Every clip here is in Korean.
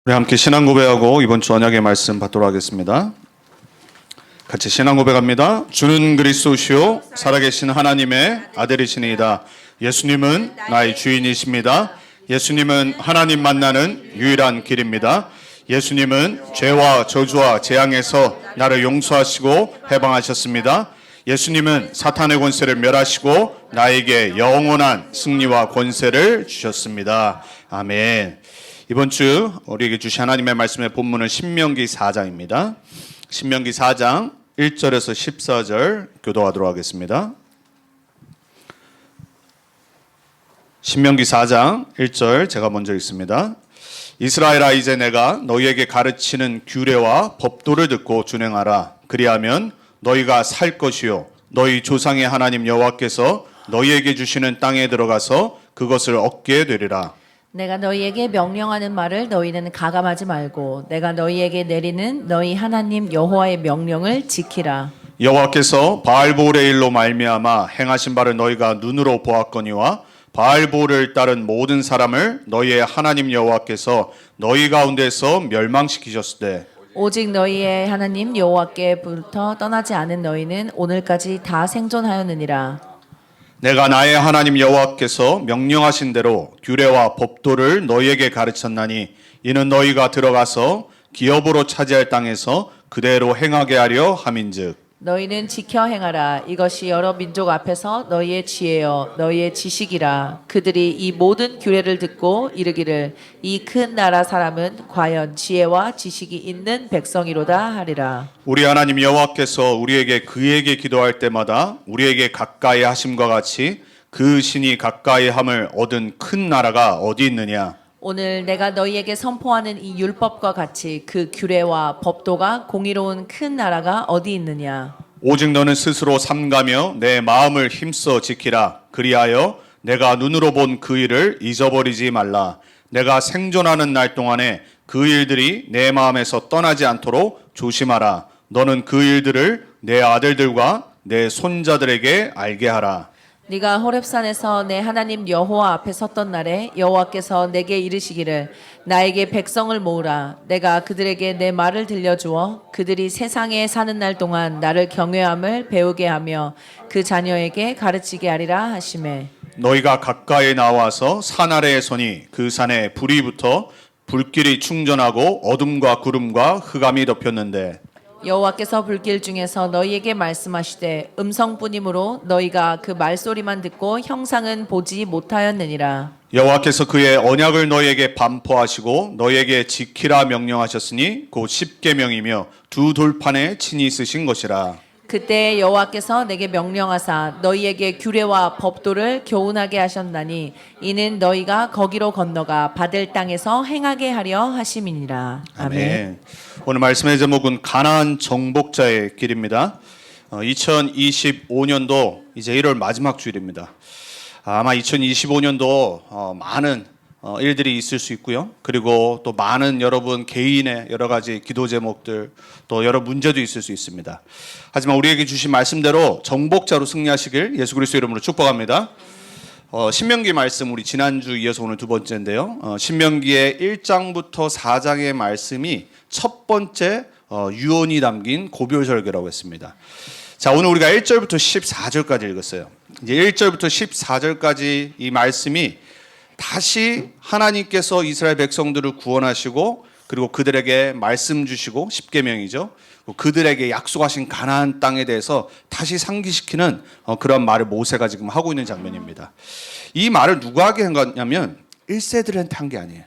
우리 함께 신앙 고백하고 이번 주 언약의 말씀 받도록 하겠습니다. 같이 신앙 고백합니다. 주는 그리스도시요 살아계신 하나님의 아들이시니이다. 예수님은 나의 주인이십니다. 예수님은 하나님 만나는 유일한 길입니다. 예수님은 죄와 저주와 재앙에서 나를 용서하시고 해방하셨습니다. 예수님은 사탄의 권세를 멸하시고 나에게 영원한 승리와 권세를 주셨습니다. 아멘. 이번 주 우리에게 주신 하나님의 말씀의 본문은 신명기 4장입니다. 신명기 4장 1절에서 14절 교도하도록 하겠습니다. 신명기 4장 1절 제가 먼저 읽습니다. 이스라엘아, 이제 내가 너희에게 가르치는 규례와 법도를 듣고 준행하라. 그리하면 너희가 살 것이요 너희 조상의 하나님 여호와께서 너희에게 주시는 땅에 들어가서 그것을 얻게 되리라. 내가 너희에게 명령하는 말을 너희는 가감하지 말고 내가 너희에게 내리는 너희 하나님 여호와의 명령을 지키라. 여호와께서 바알보울의 일로 말미암아 행하신 바를 너희가 눈으로 보았거니와 바알보울을 따른 모든 사람을 너희의 하나님 여호와께서 너희 가운데서 멸망시키셨으되 오직 너희의 하나님 여호와께부터 떠나지 않은 너희는 오늘까지 다 생존하였느니라. 내가 나의 하나님 여호와께서 명령하신 대로 규례와 법도를 너희에게 가르쳤나니 이는 너희가 들어가서 기업으로 차지할 땅에서 그대로 행하게 하려 함인즉 너희는 지켜 행하라. 이것이 여러 민족 앞에서 너희의 지혜여 너희의 지식이라. 그들이 이 모든 규례를 듣고 이르기를 이 큰 나라 사람은 과연 지혜와 지식이 있는 백성이로다 하리라. 우리 하나님 여호와께서 우리에게 그에게 기도할 때마다 우리에게 가까이 하심과 같이 그 신이 가까이 함을 얻은 큰 나라가 어디 있느냐. 오늘 내가 너희에게 선포하는 이 율법과 같이 그 규례와 법도가 공의로운 큰 나라가 어디 있느냐. 오직 너는 스스로 삼가며 내 마음을 힘써 지키라. 그리하여 내가 눈으로 본 그 일을 잊어버리지 말라. 내가 생존하는 날 동안에 그 일들이 내 마음에서 떠나지 않도록 조심하라. 너는 그 일들을 내 아들들과 내 손자들에게 알게 하라. 네가 호렙산에서 내 하나님 여호와 앞에 섰던 날에 여호와께서 내게 이르시기를 나에게 백성을 모으라. 내가 그들에게 내 말을 들려주어 그들이 세상에 사는 날 동안 나를 경외함을 배우게 하며 그 자녀에게 가르치게 하리라 하시매. 너희가 가까이 나와서 산 아래에 서니 그 산에 불이 붙어 불길이 충전하고 어둠과 구름과 흑암이 덮였는데 여호와께서 불길 중에서 너희에게 말씀하시되 음성뿐이므로 너희가 그 말소리만 듣고 형상은 보지 못하였느니라. 여호와께서 그의 언약을 너희에게 반포하시고 너희에게 지키라 명령하셨으니 곧 십계명이며 두 돌판에 친히 쓰신 것이라. 그때 여호와께서 내게 명령하사 너희에게 규례와 법도를 교훈하게 하셨나니 이는 너희가 거기로 건너가 받을 땅에서 행하게 하려 하심이니라. 아멘. 오늘 말씀의 제목은 가나안 정복자의 길입니다. 2025년도 이제 1월 마지막 주일입니다. 아마 2025년도 많은 일들이 있을 수 있고요. 그리고 또 많은 여러분 개인의 여러 가지 기도 제목들 또 여러 문제도 있을 수 있습니다. 하지만 우리에게 주신 말씀대로 정복자로 승리하시길 예수 그리스도 이름으로 축복합니다. 신명기 말씀 우리 지난주 이어서 오늘 두 번째인데요. 신명기의 1장부터 4장의 말씀이 첫 번째 유언이 담긴 고별설교라고 했습니다. 자, 오늘 우리가 1절부터 14절까지 읽었어요. 이제 1절부터 14절까지 이 말씀이 다시 하나님께서 이스라엘 백성들을 구원하시고 그리고 그들에게 말씀 주시고 십계명이죠. 그들에게 약속하신 가나안 땅에 대해서 다시 상기시키는 그런 말을 모세가 지금 하고 있는 장면입니다. 이 말을 누가 하게 한 거냐면 1세들한테 한 게 아니에요.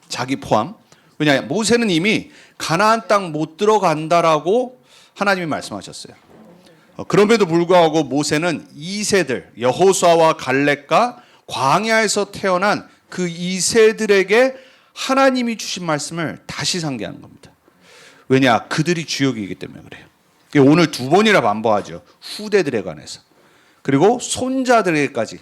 자기 포함. 왜냐하면 모세는 이미 가나안 땅 못 들어간다라고 하나님이 말씀하셨어요. 그럼에도 불구하고 모세는 2세들 여호수아와 갈렙과 광야에서 태어난 그 2세들에게 하나님이 주신 말씀을 다시 상기하는 겁니다. 왜냐? 그들이 주역이기 때문에 그래요. 오늘 두 번이나 반복하죠. 후대들에 관해서. 그리고 손자들에게까지.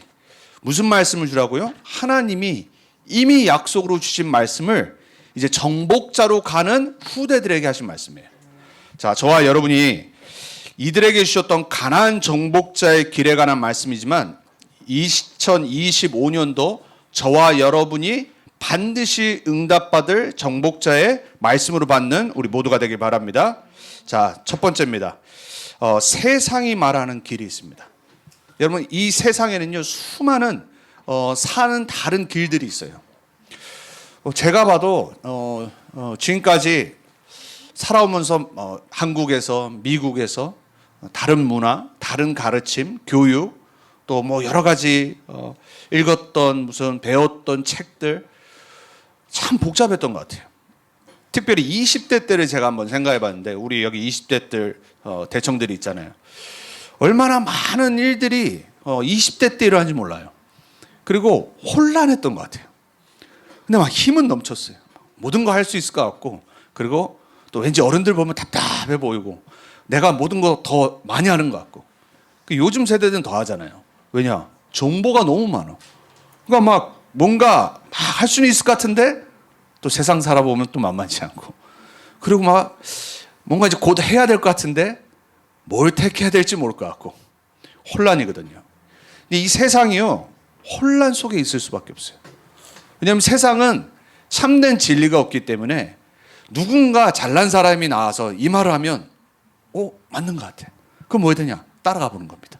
무슨 말씀을 주라고요? 하나님이 이미 약속으로 주신 말씀을 이제 정복자로 가는 후대들에게 하신 말씀이에요. 자, 저와 여러분이 이들에게 주셨던 가나안 정복자의 길에 관한 말씀이지만 2025년도 저와 여러분이 반드시 응답받을 정복자의 말씀으로 받는 우리 모두가 되길 바랍니다. 자, 첫 번째입니다. 세상이 말하는 길이 있습니다. 여러분, 이 세상에는요 수많은 사는 다른 길들이 있어요. 제가 봐도 지금까지 살아오면서 한국에서, 미국에서 다른 문화, 다른 가르침, 교육, 또 뭐 여러 가지 읽었던 무슨 배웠던 책들 참 복잡했던 것 같아요. 특별히 20대 때를 제가 한번 생각해 봤는데, 우리 여기 20대들 대청들이 있잖아요. 얼마나 많은 일들이 20대 때 일어난지 몰라요. 그리고 혼란했던 것 같아요. 근데 막 힘은 넘쳤어요. 모든 거 할 수 있을 것 같고, 그리고 또 왠지 어른들 보면 답답해 보이고, 내가 모든 거 더 많이 하는 것 같고. 요즘 세대들은 더 하잖아요. 왜냐? 정보가 너무 많아. 그러니까 막 뭔가 막 할 수는 있을 것 같은데 또 세상 살아보면 또 만만치 않고, 그리고 막 뭔가 이제 곧 해야 될 것 같은데 뭘 택해야 될지 모를 것 같고, 혼란이거든요. 근데 이 세상이요 혼란 속에 있을 수밖에 없어요. 왜냐하면 세상은 참된 진리가 없기 때문에 누군가 잘난 사람이 나와서 이 말을 하면 맞는 것 같아. 그럼 뭐 해야 되냐? 따라가 보는 겁니다.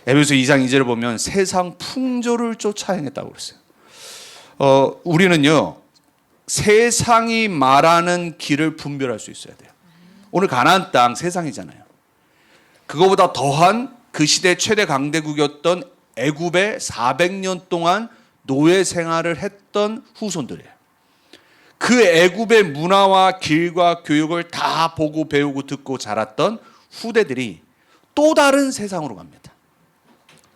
에베소 2장 2절을 보면 세상 풍조를 쫓아 행했다고 그랬어요. 우리는요 세상이 말하는 길을 분별할 수 있어야 돼요. 오늘 가나안 땅 세상이잖아요. 그거보다 더한 그 시대 최대 강대국이었던 애굽에 400년 동안 노예 생활을 했던 후손들이에요. 그 애굽의 문화와 길과 교육을 다 보고 배우고 듣고 자랐던 후대들이 또 다른 세상으로 갑니다.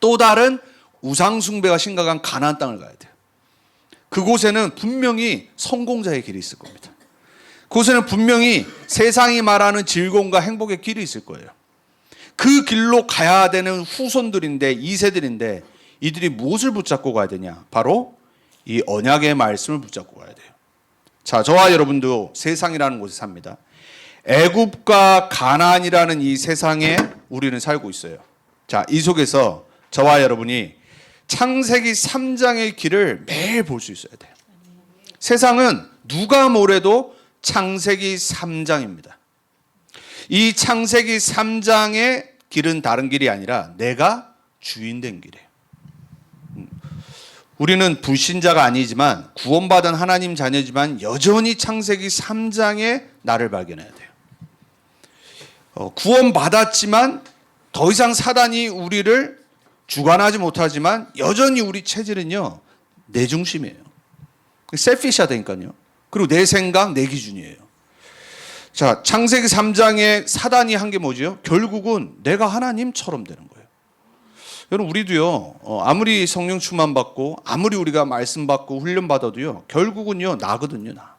또 다른 우상숭배가 심각한 가나안 땅을 가야 돼요. 그곳에는 분명히 성공자의 길이 있을 겁니다. 그곳에는 분명히 세상이 말하는 즐거움과 행복의 길이 있을 거예요. 그 길로 가야 되는 후손들인데, 2세들인데 이들이 무엇을 붙잡고 가야 되냐? 바로 이 언약의 말씀을 붙잡고 가야 돼요. 자, 저와 여러분도 세상이라는 곳에 삽니다. 애굽과 가나안이라는 이 세상에 우리는 살고 있어요. 자, 이 속에서 저와 여러분이 창세기 3장의 길을 매일 볼 수 있어야 돼요. 세상은 누가 뭐래도 창세기 3장입니다. 이 창세기 3장의 길은 다른 길이 아니라 내가 주인 된 길이에요. 우리는 불신자가 아니지만 구원받은 하나님 자녀지만 여전히 창세기 3장에 나를 발견해야 돼요. 구원받았지만 더 이상 사단이 우리를 주관하지 못하지만 여전히 우리 체질은요 내 중심이에요. 셀피시하다니까요. 그리고 내 생각, 내 기준이에요. 자, 창세기 3장에 사단이 한 게 뭐죠? 결국은 내가 하나님처럼 되는 거예요. 여러분, 우리도요 아무리 성령 충만 받고 아무리 우리가 말씀 받고 훈련 받아도요 결국은요 나거든요. 나.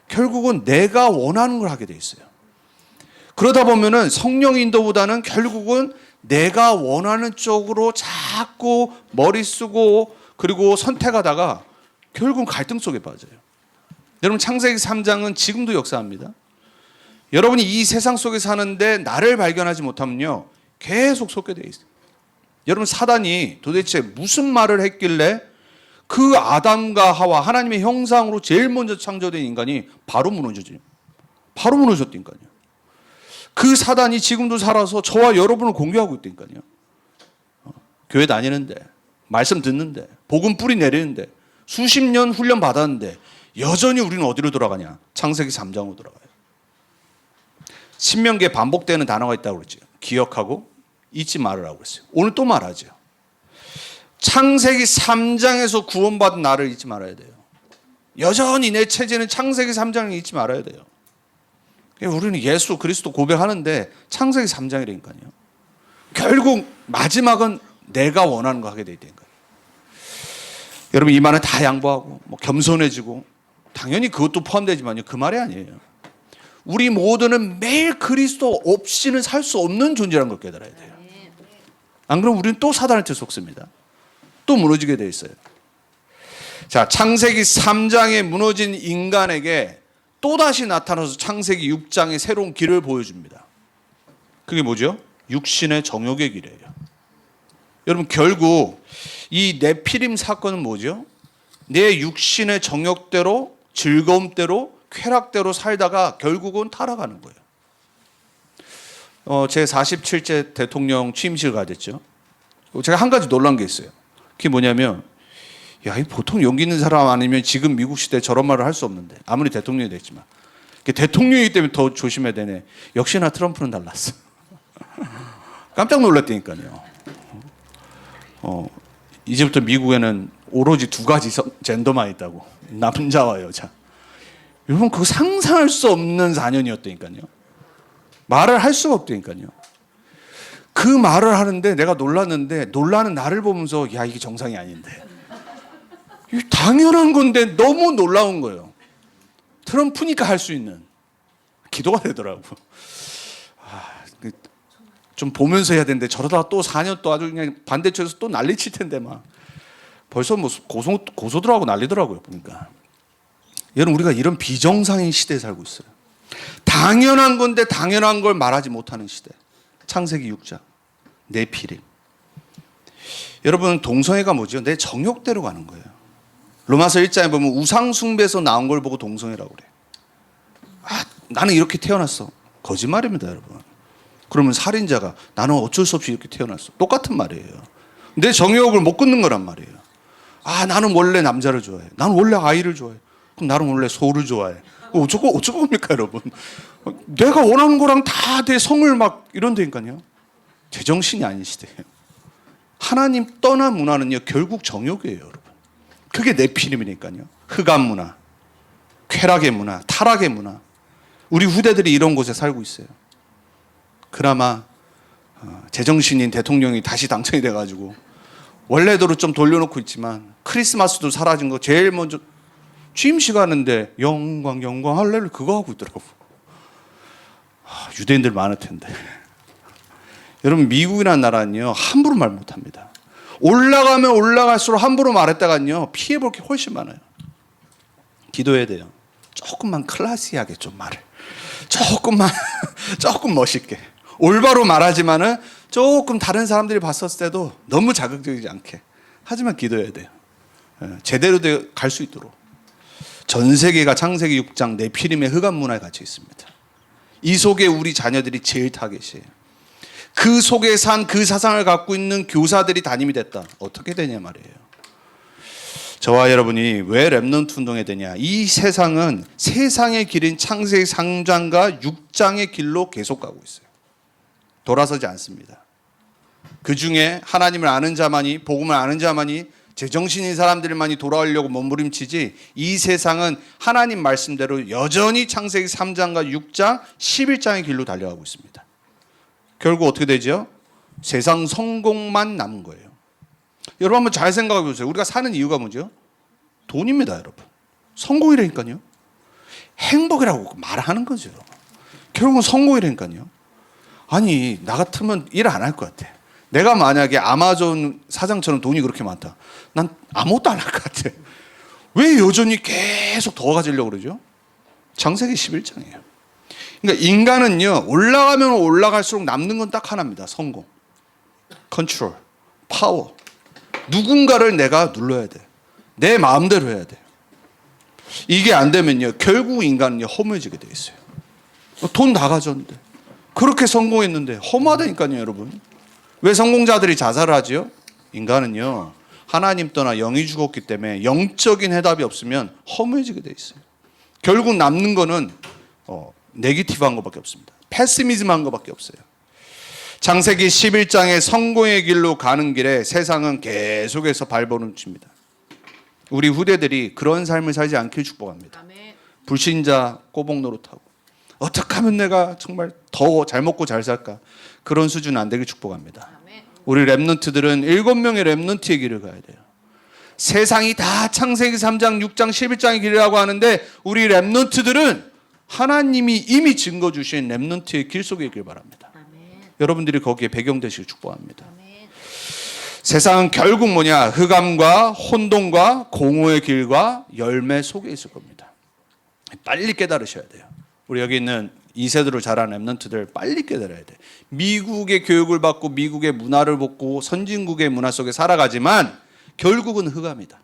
결국은 내가 원하는 걸 하게 돼 있어요. 그러다 보면은 성령 인도보다는 결국은 내가 원하는 쪽으로 자꾸 머리 쓰고 그리고 선택하다가 결국은 갈등 속에 빠져요. 여러분, 창세기 3장은 지금도 역사합니다. 여러분이 이 세상 속에 사는데 나를 발견하지 못하면요 계속 속게 돼 있어요. 여러분, 사단이 도대체 무슨 말을 했길래 그 아담과 하와 하나님의 형상으로 제일 먼저 창조된 인간이 바로 무너졌죠. 바로 무너졌다니까요. 그 사단이 지금도 살아서 저와 여러분을 공격하고 있다니까요. 교회 다니는데, 말씀 듣는데, 복음 뿌리 내리는데, 수십 년 훈련 받았는데 여전히 우리는 어디로 돌아가냐? 창세기 3장으로 돌아가요. 신명기에 반복되는 단어가 있다고 그랬죠. 기억하고 잊지 말으라고 그랬어요. 오늘 또 말하죠. 창세기 3장에서 구원받은 나를 잊지 말아야 돼요. 여전히 내 체제는 창세기 3장을 잊지 말아야 돼요. 우리는 예수 그리스도 고백하는데 창세기 3장이라니까요. 결국 마지막은 내가 원하는 거 하게 돼 있다니까요. 여러분, 이 말은 다 양보하고 겸손해지고 당연히 그것도 포함되지만요, 그 말이 아니에요. 우리 모두는 매일 그리스도 없이는 살 수 없는 존재라는 걸 깨달아야 돼요. 안 그러면 우리는 또 사단한테 속습니다. 또 무너지게 돼 있어요. 자, 창세기 3장에 무너진 인간에게 또다시 나타나서 창세기 6장의 새로운 길을 보여줍니다. 그게 뭐죠? 육신의 정욕의 길이에요. 여러분, 결국 이 네피림 사건은 뭐죠? 내 육신의 정욕대로, 즐거움대로, 쾌락대로 살다가 결국은 타락하는 거예요. 제 47째 대통령 취임식을 가졌죠. 제가 한 가지 놀란 게 있어요. 그게 뭐냐면, 야, 이 보통 용기 있는 사람 아니면 지금 미국 시대에 저런 말을 할 수 없는데, 아무리 대통령이 됐지만. 대통령이기 때문에 더 조심해야 되네. 역시나 트럼프는 달랐어. 깜짝 놀랐다니까요. 이제부터 미국에는 오로지 두 가지 젠더만 있다고. 남자와 여자. 여러분, 그거 상상할 수 없는 4년이었다니까요. 말을 할 수가 없다니까요. 그 말을 하는데 내가 놀랐는데, 놀라는 나를 보면서, 야, 이게 정상이 아닌데. 이게 당연한 건데 너무 놀라운 거예요. 트럼프니까 할 수 있는. 기도가 되더라고. 좀 보면서 해야 되는데 저러다가 또 4년 또 아주 그냥 반대쪽에서 또 난리 칠 텐데 막. 벌써 뭐 고소들하고 난리더라고요, 보니까. 여러분, 우리가 이런 비정상인 시대에 살고 있어요. 당연한 건데 당연한 걸 말하지 못하는 시대. 창세기 6장. 네피림. 여러분, 동성애가 뭐죠? 내 정욕대로 가는 거예요. 로마서 1장에 보면 우상 숭배에서 나온 걸 보고 동성애라고 그래요. 나는 이렇게 태어났어. 거짓말입니다, 여러분. 그러면 살인자가 나는 어쩔 수 없이 이렇게 태어났어. 똑같은 말이에요. 내 정욕을 못 끊는 거란 말이에요. 나는 원래 남자를 좋아해. 나는 원래 아이를 좋아해. 그럼 나는 원래 소를 좋아해. 어쩌고 겁니까, 여러분? 내가 원하는 거랑 다 내 성을 막 이런다니까요. 제정신이 아닌 시대예요. 하나님 떠난 문화는요, 결국 정욕이에요, 여러분. 그게 네피림이니까요. 흑암 문화, 쾌락의 문화, 타락의 문화. 우리 후대들이 이런 곳에 살고 있어요. 그나마 제정신인 대통령이 다시 당선이 돼가지고 원래대로 좀 돌려놓고 있지만 크리스마스도 사라진 거 제일 먼저 취임식 하는데 영광 할렐루야 그거 하고 있더라고. 유대인들 많을 텐데. 여러분, 미국이라는 나라는요 함부로 말 못합니다. 올라가면 올라갈수록 함부로 말했다가요 피해볼 게 훨씬 많아요. 기도해야 돼요. 조금만 클래시하게 좀 말을. 조금 멋있게. 올바로 말하지만은 조금 다른 사람들이 봤었을 때도 너무 자극적이지 않게. 하지만 기도해야 돼요. 제대로 갈 수 있도록. 전 세계가 창세기 6장 네피림의 흑암 문화에 갇혀 있습니다. 이 속에 우리 자녀들이 제일 타겟이에요. 그 속에 산 그 사상을 갖고 있는 교사들이 담임이 됐다. 어떻게 되냐 말이에요. 저와 여러분이 왜 렘넌트 운동에 되냐. 이 세상은 세상의 길인 창세기 3장과 6장의 길로 계속 가고 있어요. 돌아서지 않습니다. 그 중에 하나님을 아는 자만이, 복음을 아는 자만이, 제정신인 사람들만이 돌아오려고 몸부림치지, 이 세상은 하나님 말씀대로 여전히 창세기 3장과 6장, 11장의 길로 달려가고 있습니다. 결국 어떻게 되죠? 세상 성공만 남은 거예요. 여러분 한번 잘 생각해 보세요. 우리가 사는 이유가 뭐죠? 돈입니다, 여러분. 성공이라니까요. 행복이라고 말하는 거죠. 결국은 성공이라니까요. 아니, 나 같으면 일 안 할 것 같아. 내가 만약에 아마존 사장처럼 돈이 그렇게 많다. 난 아무것도 안 할 것 같아. 왜 여전히 계속 더 가지려고 그러죠? 창세기 11장이에요. 그러니까 인간은요, 올라가면 올라갈수록 남는 건 딱 하나입니다. 성공, 컨트롤, 파워. 누군가를 내가 눌러야 돼. 내 마음대로 해야 돼. 이게 안 되면요, 결국 인간은요, 허무해지게 돼 있어요. 돈 다 가졌는데, 그렇게 성공했는데 허무하다니까요, 여러분. 왜 성공자들이 자살을 하죠? 인간은요, 하나님 떠나 영이 죽었기 때문에 영적인 해답이 없으면 허무해지게 돼 있어요. 결국 남는 거는 네기티브한 것밖에 없습니다. 패시미즘한 것밖에 없어요. 창세기 11장의 성공의 길로 가는 길에 세상은 계속해서 발버둥칩니다. 우리 후대들이 그런 삶을 살지 않길 축복합니다. 아멘. 불신자 꼬복 노릇하고 어떻게 하면 내가 정말 더 잘 먹고 잘 살까, 그런 수준은 안 되길 축복합니다. 아멘. 우리 렘넌트들은 7명의 렘넌트의 길을 가야 돼요. 세상이 다 창세기 3장, 6장, 11장의 길이라고 하는데 우리 렘넌트들은 하나님이 이미 증거 주신 렘넌트의 길 속에 있길 바랍니다. 아멘. 여러분들이 거기에 배경 되시길 축복합니다. 아멘. 세상은 결국 뭐냐? 흑암과 혼돈과 공허의 길과 열매 속에 있을 겁니다. 빨리 깨달으셔야 돼요. 우리 여기 있는 2세대로 자란 렘넌트들 빨리 깨달아야 돼. 미국의 교육을 받고 미국의 문화를 받고 선진국의 문화 속에 살아가지만 결국은 흑암이다.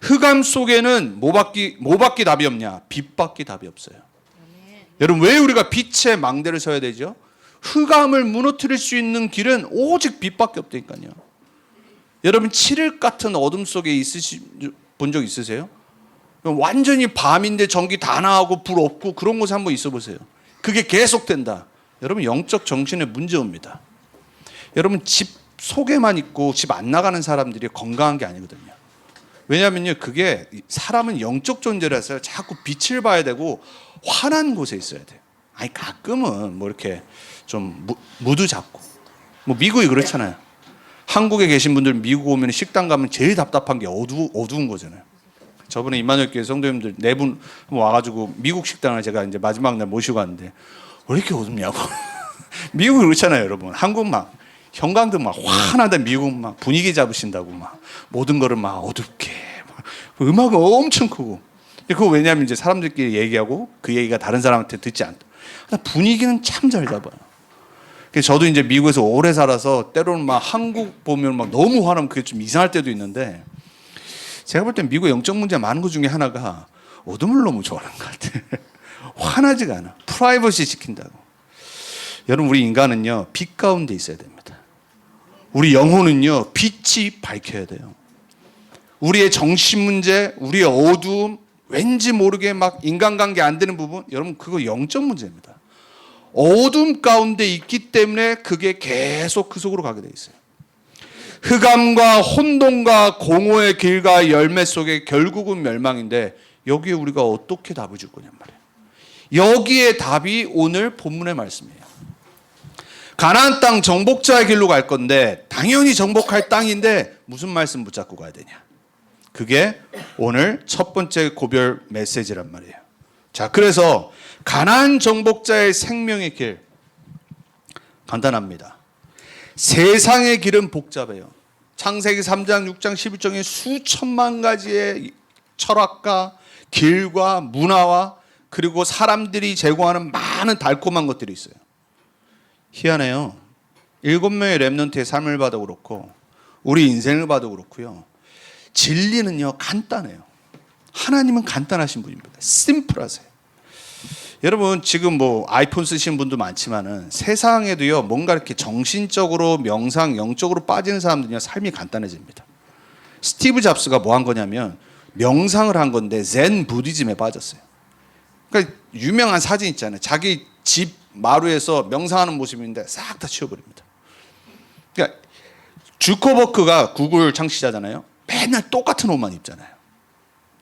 흑암 속에는 뭐밖에 답이 없냐? 빛밖에 답이 없어요. 여러분, 왜 우리가 빛의 망대를 서야 되죠? 흑암을 무너뜨릴 수 있는 길은 오직 빛밖에 없다니까요. 여러분, 칠흑 같은 어둠 속에 본 적 있으세요? 완전히 밤인데 전기 다 나가고 불 없고 그런 곳에 한번 있어 보세요. 그게 계속된다. 여러분, 영적 정신의 문제입니다. 여러분, 집 속에만 있고 집 안 나가는 사람들이 건강한 게 아니거든요. 왜냐하면요, 그게 사람은 영적 존재라서 자꾸 빛을 봐야 되고 환한 곳에 있어야 돼요. 아니, 가끔은 뭐 이렇게 좀 무드 잡고, 뭐 미국이 그렇잖아요. 한국에 계신 분들 미국 오면 식당 가면 제일 답답한 게 어두운 거잖아요. 저번에 임마누엘 교회 성도님들 4분 와가지고 미국 식당을 제가 이제 마지막 날 모시고 왔는데 왜 이렇게 어둡냐고. 미국이 그렇잖아요, 여러분. 한국 막 형광등 막 환하다, 미국 막 분위기 잡으신다고 막 모든 거를 막 어둡게 막 음악은 엄청 크고. 그거 왜냐하면 이제 사람들끼리 얘기하고 그 얘기가 다른 사람한테 듣지 않다. 분위기는 참 잘 잡아요. 그래서 저도 이제 미국에서 오래 살아서 때로는 막 한국 보면 막 너무 화나면 그게 좀 이상할 때도 있는데, 제가 볼 땐 미국 영적 문제 많은 것 중에 하나가 어둠을 너무 좋아하는 것 같아요. 화나지가 않아. 프라이버시 지킨다고. 여러분, 우리 인간은요, 빛 가운데 있어야 됩니다. 우리 영혼은요, 빛이 밝혀야 돼요. 우리의 정신 문제, 우리의 어두움, 왠지 모르게 막 인간관계 안 되는 부분, 여러분, 그거 영적 문제입니다. 어둠 가운데 있기 때문에 그게 계속 그 속으로 가게 돼 있어요. 흑암과 혼돈과 공허의 길과 열매 속에 결국은 멸망인데, 여기에 우리가 어떻게 답을 줄 거냔 말이에요. 여기에 답이 오늘 본문의 말씀이에요. 가나안 땅 정복자의 길로 갈 건데 당연히 정복할 땅인데 무슨 말씀 붙잡고 가야 되냐? 그게 오늘 첫 번째 고별 메시지란 말이에요. 자, 그래서 가나안 정복자의 생명의 길, 간단합니다. 세상의 길은 복잡해요. 창세기 3장, 6장, 11장에 수천만 가지의 철학과 길과 문화와 그리고 사람들이 제공하는 많은 달콤한 것들이 있어요. 희한해요. 7명의 렘넌트의 삶을 봐도 그렇고 우리 인생을 봐도 그렇고요. 진리는요, 간단해요. 하나님은 간단하신 분입니다. 심플하세요. 여러분, 지금 뭐 아이폰 쓰시는 분도 많지만은 세상에도요, 뭔가 이렇게 정신적으로 명상, 영적으로 빠지는 사람들은요, 삶이 간단해집니다. 스티브 잡스가 뭐 한 거냐면 명상을 한 건데 젠 부디즘에 빠졌어요. 그러니까 유명한 사진 있잖아요. 자기 집 마루에서 명상하는 모습인데 싹 다 치워버립니다. 그러니까 주커버크가 구글 창시자잖아요. 맨날 똑같은 옷만 입잖아요.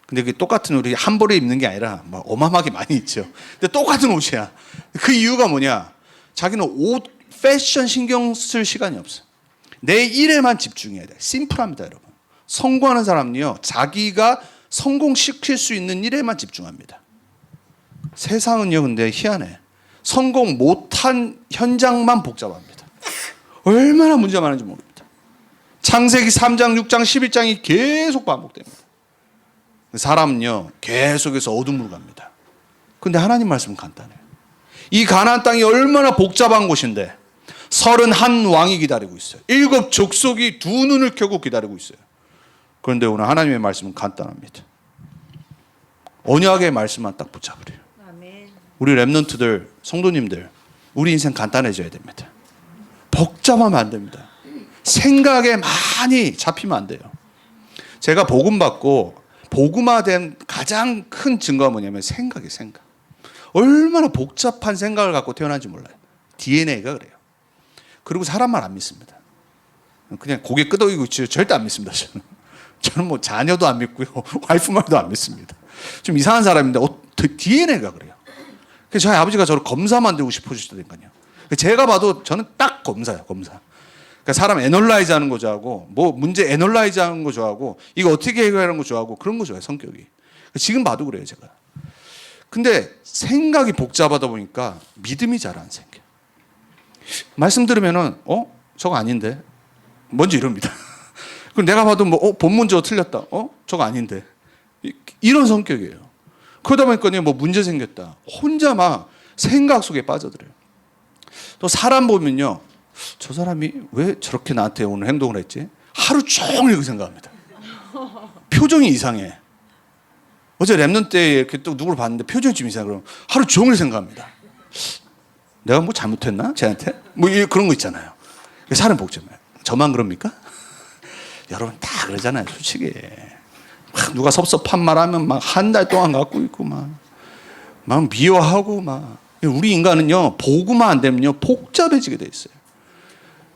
근데 그 똑같은 옷이 한 벌에 입는 게 아니라 막 어마어마하게 많이 있죠. 근데 똑같은 옷이야. 그 이유가 뭐냐? 자기는 옷, 패션 신경 쓸 시간이 없어. 내 일에만 집중해야 돼. 심플합니다, 여러분. 성공하는 사람은요, 자기가 성공시킬 수 있는 일에만 집중합니다. 세상은요, 근데 희한해. 성공 못한 현장만 복잡합니다. 얼마나 문제가 많은지 모릅니다. 창세기 3장, 6장, 11장이 계속 반복됩니다. 사람은요, 계속해서 어둠으로 갑니다. 근데 하나님 말씀은 간단해요. 이 가나안 땅이 얼마나 복잡한 곳인데 31 왕이 기다리고 있어요. 7 족속이 2 눈을 켜고 기다리고 있어요. 그런데 오늘 하나님의 말씀은 간단합니다. 언약의 말씀만 딱 붙잡으래요. 우리 렘넌트들, 성도님들, 우리 인생 간단해져야 됩니다. 복잡하면 안 됩니다. 생각에 많이 잡히면 안 돼요. 제가 복음 받고 복음화된 가장 큰 증거가 뭐냐면 생각이에요. 생각. 얼마나 복잡한 생각을 갖고 태어난지 몰라요. DNA가 그래요. 그리고 사람 말 안 믿습니다. 그냥 고개 끄덕이고 있지 절대 안 믿습니다. 저는 뭐 자녀도 안 믿고요, 와이프 말도 안 믿습니다. 좀 이상한 사람인데 DNA가 그래요. 그래서 저희 아버지가 저를 검사 만들고 싶어주시더니까요. 제가 봐도 저는 딱 검사예요, 검사. 그러니까 사람 애널라이즈 하는 거 좋아하고, 뭐 문제 애널라이즈 하는 거 좋아하고, 이거 어떻게 해결하는 거 좋아하고, 그런 거 좋아해요, 성격이. 지금 봐도 그래요, 제가. 근데 생각이 복잡하다 보니까 믿음이 잘 안 생겨. 말씀 들으면은, 저거 아닌데? 뭔지 이럽니다. 그럼 내가 봐도 본문저 틀렸다. 저거 아닌데? 이런 성격이에요. 그러다 보니까 뭐 문제 생겼다. 혼자 막 생각 속에 빠져들어요. 또 사람 보면요, 저 사람이 왜 저렇게 나한테 오늘 행동을 했지? 하루 종일 그 생각합니다. 표정이 이상해. 어제 랩넌 때 이렇게 또 누구를 봤는데 표정이 좀 이상해. 그럼 하루 종일 생각합니다. 내가 뭐 잘못했나? 쟤한테? 뭐 그런 거 있잖아요. 사람 복잡해요. 저만 그럽니까? 여러분 다 그러잖아요, 솔직히. 막 누가 섭섭한 말 하면 막 한 달 동안 갖고 있고 막 미워하고 막. 우리 인간은요, 보고만 안 되면요, 복잡해지게 돼 있어요.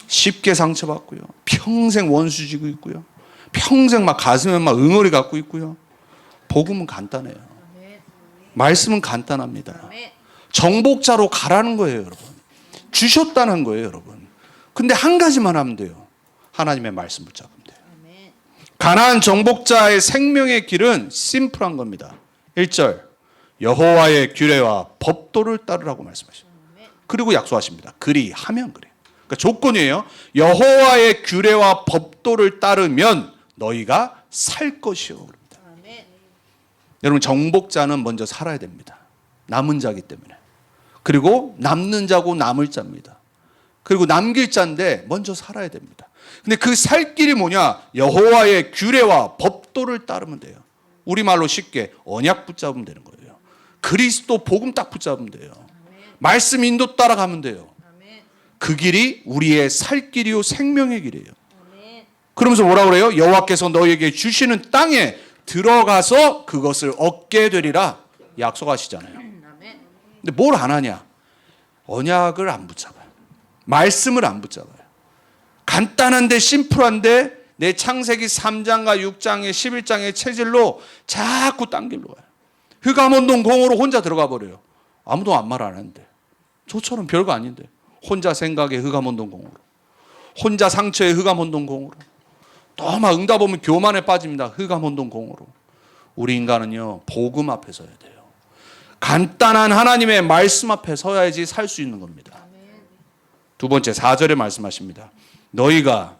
쉽게 상처받고요. 평생 원수 지고 있고요. 평생 막 가슴에 막 응어리 갖고 있고요. 복음은 간단해요. 말씀은 간단합니다. 정복자로 가라는 거예요, 여러분. 주셨다는 거예요, 여러분. 근데 한 가지만 하면 돼요. 하나님의 말씀 붙잡으면 돼요. 가나안 정복자의 생명의 길은 심플한 겁니다. 1절 여호와의 규례와 법도를 따르라고 말씀하십니다. 그리고 약속하십니다. 그리하면 그래. 그러니까 조건이에요. 여호와의 규례와 법도를 따르면 너희가 살 것이요. 그럽니다. 여러분 정복자는 먼저 살아야 됩니다. 남은 자기 때문에. 그리고 남는 자고 남을 자입니다. 그리고 남길 자인데 먼저 살아야 됩니다. 근데 그 살 길이 뭐냐? 여호와의 규례와 법도를 따르면 돼요. 우리말로 쉽게 언약 붙잡으면 되는 거예요. 그리스도 복음 딱 붙잡으면 돼요. 말씀 인도 따라가면 돼요. 그 길이 우리의 살 길이요 생명의 길이에요. 그러면서 뭐라 그래요? 여호와께서 너희에게 주시는 땅에 들어가서 그것을 얻게 되리라 약속하시잖아요. 근데 뭘 안 하냐? 언약을 안 붙잡아요. 말씀을 안 붙잡아요. 간단한데 심플한데 내 창세기 3장과 6장의 11장의 체질로 자꾸 딴 길로 가요. 흑암원동 공으로 혼자 들어가 버려요. 아무도 아무 말 안 하는데. 저처럼 별거 아닌데. 혼자 생각에 흑암원동 공으로. 혼자 상처에 흑암원동 공으로. 또 막 응답 오면 교만에 빠집니다. 흑암원동 공으로. 우리 인간은요, 복음 앞에 서야 돼요. 간단한 하나님의 말씀 앞에 서야지 살 수 있는 겁니다. 두 번째 4절에 말씀하십니다. 너희가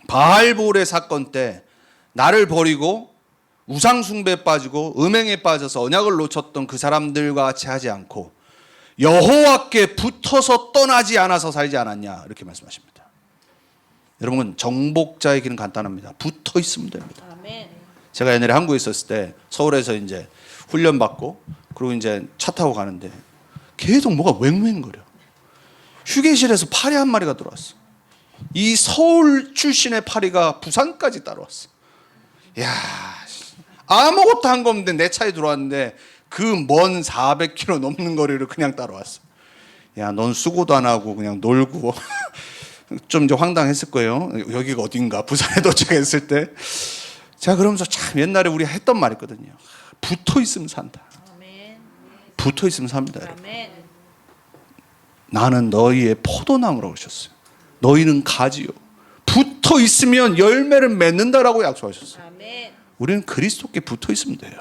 바알볼의 사건 때 나를 버리고 우상 숭배에 빠지고 음행에 빠져서 언약을 놓쳤던 그 사람들과 같이 하지 않고 여호와께 붙어서 떠나지 않아서 살지 않았냐 이렇게 말씀하십니다. 여러분 정복자의 길은 간단합니다. 붙어 있으면 됩니다. 제가 옛날에 한국에 있었을 때 서울에서 이제 훈련 받고 그리고 이제 차 타고 가는데 계속 뭐가 웽웽거려. 휴게실에서 파리 한 마리가 들어왔어. 이 서울 출신의 파리가 부산까지 따라왔어. 야, 아무것도 한 거 없는데 내 차에 들어왔는데 그 먼 400km 넘는 거리를 그냥 따라왔어. 야, 넌 수고도 안 하고 그냥 놀고 좀 이제 황당했을 거예요. 여기가 어딘가 부산에 도착했을 때. 자, 그러면서 참 옛날에 우리가 했던 말이 있거든요. 붙어 있으면 산다. 붙어 있으면 삽니다. 여러분. 나는 너희의 포도나무라고 하셨어요. 너희는 가지요. 붙어 있으면 열매를 맺는다라고 약속하셨어요. 우리는 그리스도께 붙어 있으면 돼요.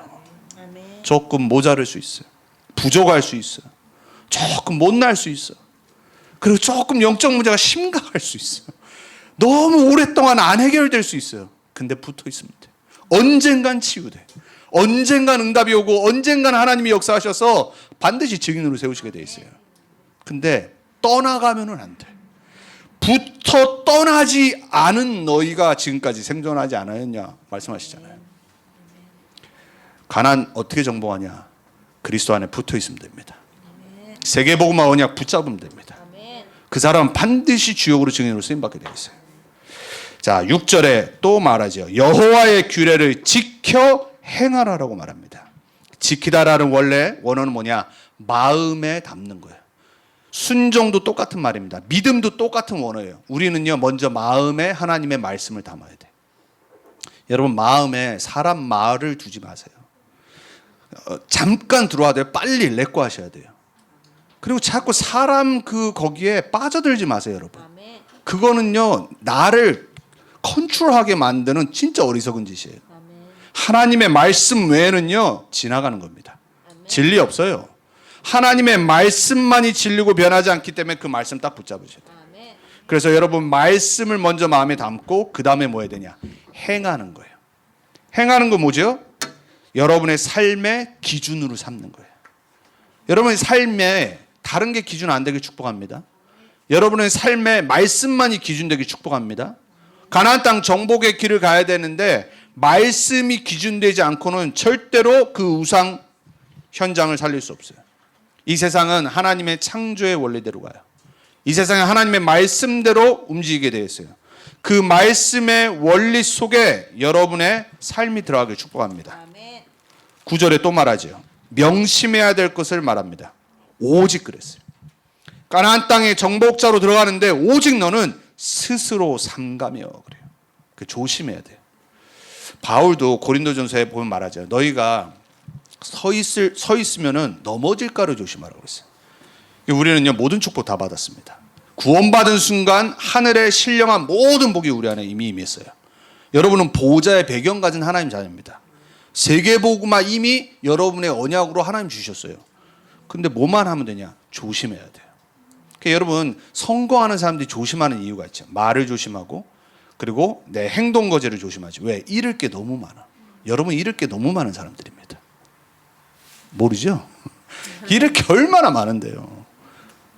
조금 모자랄 수 있어요. 부족할 수 있어요. 조금 못날 수 있어요. 그리고 조금 영적 문제가 심각할 수 있어요. 너무 오랫동안 안 해결될 수 있어요. 근데 붙어 있으면 돼. 언젠간 치유돼. 언젠간 응답이 오고 언젠간 하나님이 역사하셔서 반드시 증인으로 세우시게 돼 있어요. 근데 떠나가면은 안 돼. 붙어 떠나지 않은 너희가 지금까지 생존하지 않았냐 말씀하시잖아요. 가나안 어떻게 정복하냐? 그리스도 안에 붙어 있으면 됩니다. 세계복음화 언약 붙잡으면 됩니다. 그 사람은 반드시 주역으로 증인으로 쓰임받게 되어 있어요. 자, 6절에 또 말하죠. 여호와의 규례를 지켜 행하라라고 말합니다. 지키다라는 원래 원어는 뭐냐? 마음에 담는 거예요. 순종도 똑같은 말입니다. 믿음도 똑같은 원어예요. 우리는요, 먼저 마음에 하나님의 말씀을 담아야 돼. 여러분, 마음에 사람 말을 두지 마세요. 잠깐 들어와야 돼요. 빨리 레고 하셔야 돼요. 그리고 자꾸 사람 거기에 빠져들지 마세요, 여러분. 그거는요, 나를 컨트롤하게 만드는 진짜 어리석은 짓이에요. 하나님의 말씀 외에는요, 지나가는 겁니다. 진리 없어요. 하나님의 말씀만이 진리고 변하지 않기 때문에 그 말씀 딱 붙잡으셔야 돼요. 그래서 여러분 말씀을 먼저 마음에 담고 그 다음에 뭐 해야 되냐? 행하는 거예요. 행하는 건 뭐죠? 여러분의 삶의 기준으로 삼는 거예요. 여러분의 삶에 다른 게 기준 안 되게 축복합니다. 여러분의 삶에 말씀만이 기준 되게 축복합니다. 가나안 땅 정복의 길을 가야 되는데 말씀이 기준되지 않고는 절대로 그 우상 현장을 살릴 수 없어요. 이 세상은 하나님의 창조의 원리대로 가요. 이 세상은 하나님의 말씀대로 움직이게 되어 있어요. 그 말씀의 원리 속에 여러분의 삶이 들어가길 축복합니다. 9절에 또 말하죠. 명심해야 될 것을 말합니다. 오직 그랬어요. 가나안 땅에 정복자로 들어가는데 오직 너는 스스로 삼가며 그래요. 그 조심해야 돼요. 바울도 고린도전서에 보면 말하죠. 너희가 서 있으면은 넘어질까를 조심하라고 그랬어요. 우리는요 모든 축복 다 받았습니다. 구원받은 순간 하늘의 신령한 모든 복이 우리 안에 이미 임했어요. 여러분은 보호자의 배경 가진 하나님 자녀입니다. 세계복음화 이미 여러분의 언약으로 하나님 주셨어요. 근데 뭐만 하면 되냐? 조심해야 돼요. 그러니까 여러분 성공하는 사람들이 조심하는 이유가 있죠. 말을 조심하고 그리고 내 행동 거지를 조심하지. 왜? 잃을 게 너무 많아. 여러분 잃을 게 너무 많은 사람들입니다. 모르죠? 잃을 게 얼마나 많은데요.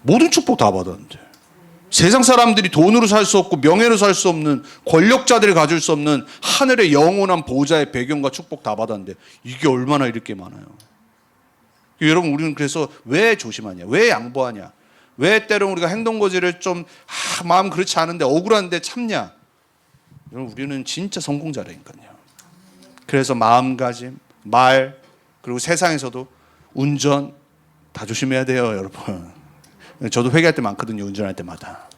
모든 축복 다 받았는데. 세상 사람들이 돈으로 살 수 없고 명예로 살 수 없는 권력자들이 가질 수 없는 하늘의 영원한 보호자의 배경과 축복 다 받았는데 이게 얼마나 잃을 게 많아요. 여러분 우리는 그래서 왜 조심하냐? 왜 양보하냐? 왜 때로는 우리가 행동 거지를 좀 마음 그렇지 않은데 억울한데 참냐? 여러분 우리는 진짜 성공자라니까요. 그래서 마음가짐, 말 그리고 세상에서도 운전 다 조심해야 돼요, 여러분. 저도 회개할 때 많거든요, 운전할 때마다.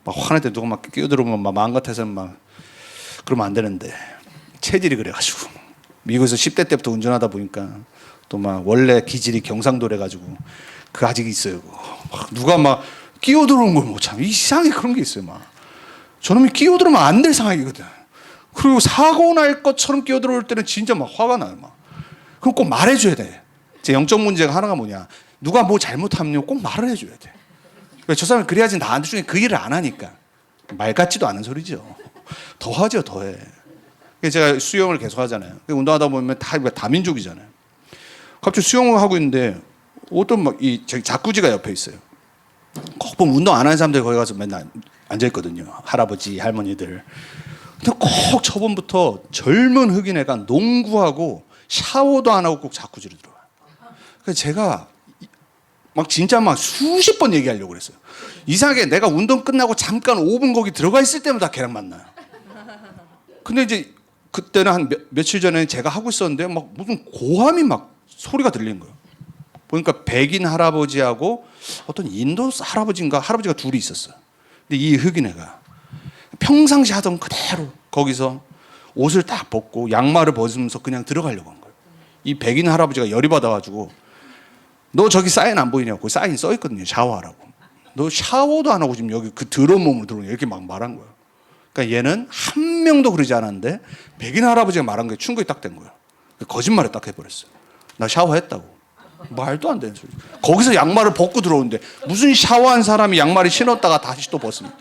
막 화날 때 누가 막 끼어들어오면 막 마음 같아서 막 그러면 안 되는데 체질이 그래가지고 미국에서 10대 때부터 운전하다 보니까 또 막 원래 기질이 경상도래 가지고 그 아직 있어요. 막 누가 막 끼어들어오는 걸 못 참 이상하게 그런 게 있어요, 막. 저놈이 끼어들으면 안 될 상황이거든. 그리고 사고 날 것처럼 끼어들어올 때는 진짜 막 화가 나요, 막. 그럼 꼭 말해줘야 돼. 제 영적 문제가 하나가 뭐냐? 누가 뭐 잘못하면 꼭 말을 해줘야 돼. 왜? 저 사람이 그래야지 나중에 그 일을 안 하니까. 말 같지도 않은 소리죠. 더 하죠, 더 해. 제가 수영을 계속 하잖아요. 운동하다 보면 다 다민족이잖아요. 갑자기 수영을 하고 있는데 어떤 막 이 자쿠지가 옆에 있어요. 꼭 보면 운동 안 하는 사람들이 거기 가서 맨날 앉아 있거든요. 할아버지, 할머니들. 근데 꼭 처음부터 젊은 흑인 애가 농구하고 샤워도 안 하고 꼭 자쿠지로 들어와요. 그래서 제가 막 진짜 막 수십 번 얘기하려고 그랬어요. 이상하게 내가 운동 끝나고 잠깐 5분 거기 들어가 있을 때마다 걔랑 만나요. 근데 이제 그때는 한 며칠 전에 제가 하고 있었는데 막 무슨 고함이 막 소리가 들리는 거예요. 보니까 백인 할아버지하고 어떤 인도 할아버지가 둘이 있었어요. 근데 이 흑인 애가 평상시 하던 그대로 거기서 옷을 딱 벗고 양말을 벗으면서 그냥 들어가려고 한 거예요. 이 백인 할아버지가 열이 받아가지고 너 저기 사인 안 보이냐고. 그 사인 써 있거든요. 샤워하라고. 너 샤워도 안 하고 지금 여기 그 더러운 몸으로 들어오냐. 이렇게 막 말한 거예요. 그러니까 얘는 한 명도 그러지 않았는데 백인 할아버지가 말한 게 충격이 딱 된 거예요. 거짓말을 딱 해버렸어요. 나 샤워했다고. 말도 안 되는 소리. 거기서 양말을 벗고 들어오는데 무슨 샤워한 사람이 양말을 신었다가 다시 또 벗습니까?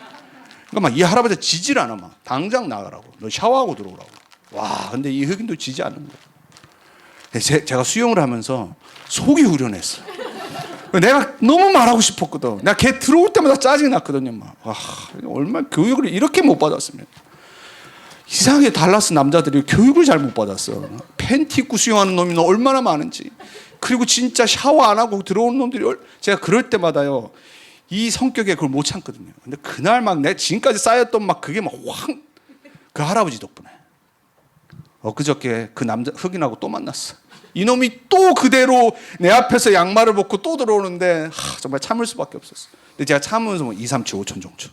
그러니까 막 이 할아버지가 지질 않아. 막 당장 나가라고. 너 샤워하고 들어오라고. 와, 근데 이 흑인도 지지 않는 거예요. 제가 수영을 하면서 속이 후련했어. 내가 너무 말하고 싶었거든. 내가 걔 들어올 때마다 짜증이 났거든요. 막. 와, 얼마나 교육을 이렇게 못 받았으면. 이상하게 달라스 남자들이 교육을 잘 못 받았어. 팬티 입고 수영하는 놈이 얼마나 많은지. 그리고 진짜 샤워 안 하고 들어오는 놈들이 제가 그럴 때마다요. 이 성격에 그걸 못 참거든요. 근데 그날 막 내 지금까지 쌓였던 막 그게 막 확 그 할아버지 덕분에 엊그저께 그 남자 흑인하고 또 만났어. 이놈이 또 그대로 내 앞에서 양말을 벗고 또 들어오는데 정말 참을 수밖에 없었어. 근데 제가 참으면서 뭐 2, 3, 7, 5천 정도.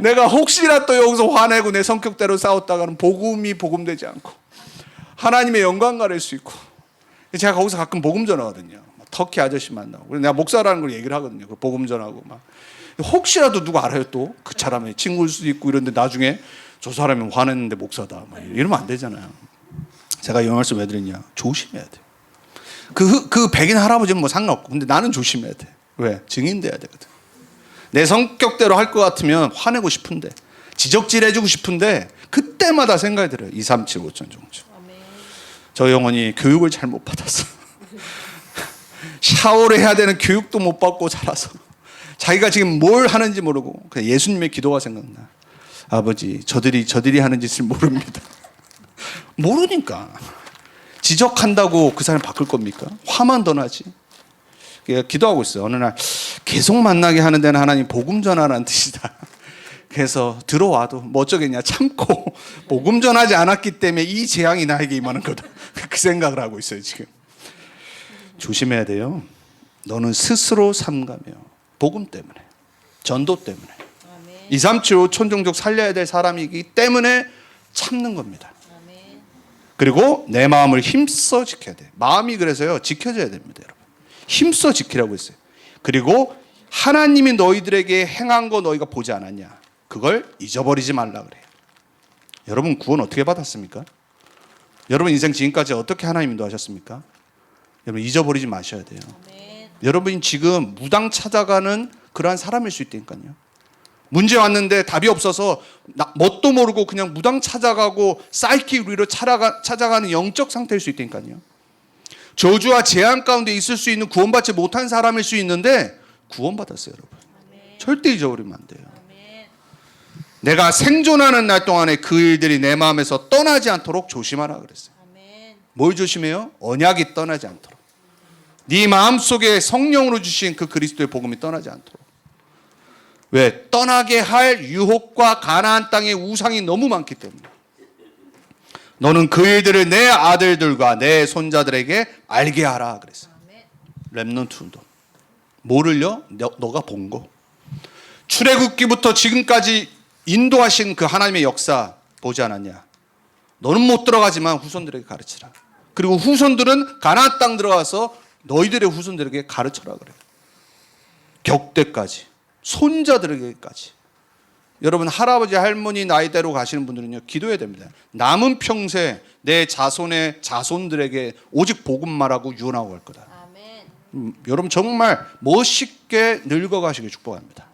내가 혹시나 또 여기서 화내고 내 성격대로 싸웠다가는 복음이 복음되지 않고 하나님의 영광 가릴 수 있고. 제가 거기서 가끔 복음 전하거든요. 터키 아저씨 만나고. 그래서 내가 목사라는 걸 얘기를 하거든요. 복음 전하고 막. 혹시라도 누가 알아요 또 그 사람의 친구일 수도 있고 이런데 나중에 저 사람이 화냈는데 목사다. 막 이러면 안 되잖아요. 제가 이 말씀 왜 드리냐? 조심해야 돼. 그 백인 할아버지는 뭐 상관없고 근데 나는 조심해야 돼. 왜? 증인돼야 되거든. 내 성격대로 할 것 같으면 화내고 싶은데 지적질해주고 싶은데 그때마다 생각이 들어요. 2, 3, 7, 5천 정도. 저 영혼이 교육을 잘 못 받았어. 샤워를 해야 되는 교육도 못 받고 자라서 자기가 지금 뭘 하는지 모르고 그냥 예수님의 기도가 생각나. 아버지 저들이 하는 짓을 모릅니다. 모르니까. 지적한다고 그 사람 바꿀 겁니까? 화만 더 나지. 기도하고 있어요. 어느 날 계속 만나게 하는 데는 하나님 복음 전하라는 뜻이다. 그래서 들어와도 뭐 어쩌겠냐 참고 복음 전하지 않았기 때문에 이 재앙이 나에게 임하는 거다. 그 생각을 하고 있어요 지금. 조심해야 돼요. 너는 스스로 삼가며 복음 때문에, 전도 때문에, 237 촌종족 살려야 될 사람이기 때문에 참는 겁니다. 그리고 내 마음을 힘써 지켜야 돼. 마음이 그래서요 지켜져야 됩니다, 여러분. 힘써 지키라고 했어요. 그리고 하나님이 너희들에게 행한 거 너희가 보지 않았냐? 그걸 잊어버리지 말라 그래요. 여러분 구원 어떻게 받았습니까? 여러분 인생 지금까지 어떻게 하나님 인도하셨습니까? 여러분 잊어버리지 마셔야 돼요. 여러분이 지금 무당 찾아가는 그러한 사람일 수 있다니까요. 문제 왔는데 답이 없어서 뭣도 모르고 그냥 무당 찾아가고 사이킥 위로 찾아가는 영적 상태일 수 있다니까요. 저주와 재앙 가운데 있을 수 있는 구원받지 못한 사람일 수 있는데 구원받았어요, 여러분. 절대 잊어버리면 안 돼요. 내가 생존하는 날 동안에 그 일들이 내 마음에서 떠나지 않도록 조심하라 그랬어요. 뭘 조심해요? 언약이 떠나지 않도록. 네 마음속에 성령으로 주신 그 그리스도의 복음이 떠나지 않도록. 왜? 떠나게 할 유혹과 가나안 땅의 우상이 너무 많기 때문에. 너는 그 일들을 내 아들들과 내 손자들에게 알게 하라 그랬어요. 렘넌트 운동. 뭐를요? 너가 본 거. 출애굽기부터 지금까지 인도하신 그 하나님의 역사 보지 않았냐? 너는 못 들어가지만 후손들에게 가르치라. 그리고 후손들은 가나안 땅 들어가서 너희들의 후손들에게 가르쳐라 그래요. 격대까지. 손자들에게까지. 여러분 할아버지 할머니 나이대로 가시는 분들은요 기도해야 됩니다. 남은 평생 내 자손의 자손들에게 오직 복음 말하고 유언하고 갈 거다. 여러분 정말 멋있게 늙어가시길 축복합니다.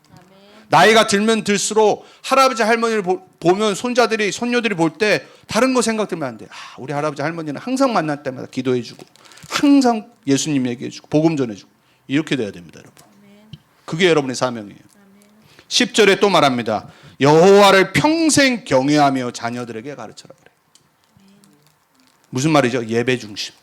나이가 들면 들수록 할아버지 할머니를 보면 손자들이 손녀들이 볼 때 다른 거 생각들면 안 돼. 우리 할아버지 할머니는 항상 만날 때마다 기도해주고 항상 예수님 얘기해주고 복음 전해주고 이렇게 돼야 됩니다, 여러분. 그게 여러분의 사명이에요. 10절에 또 말합니다. 여호와를 평생 경외하며 자녀들에게 가르쳐라 그래. 무슨 말이죠? 예배 중심.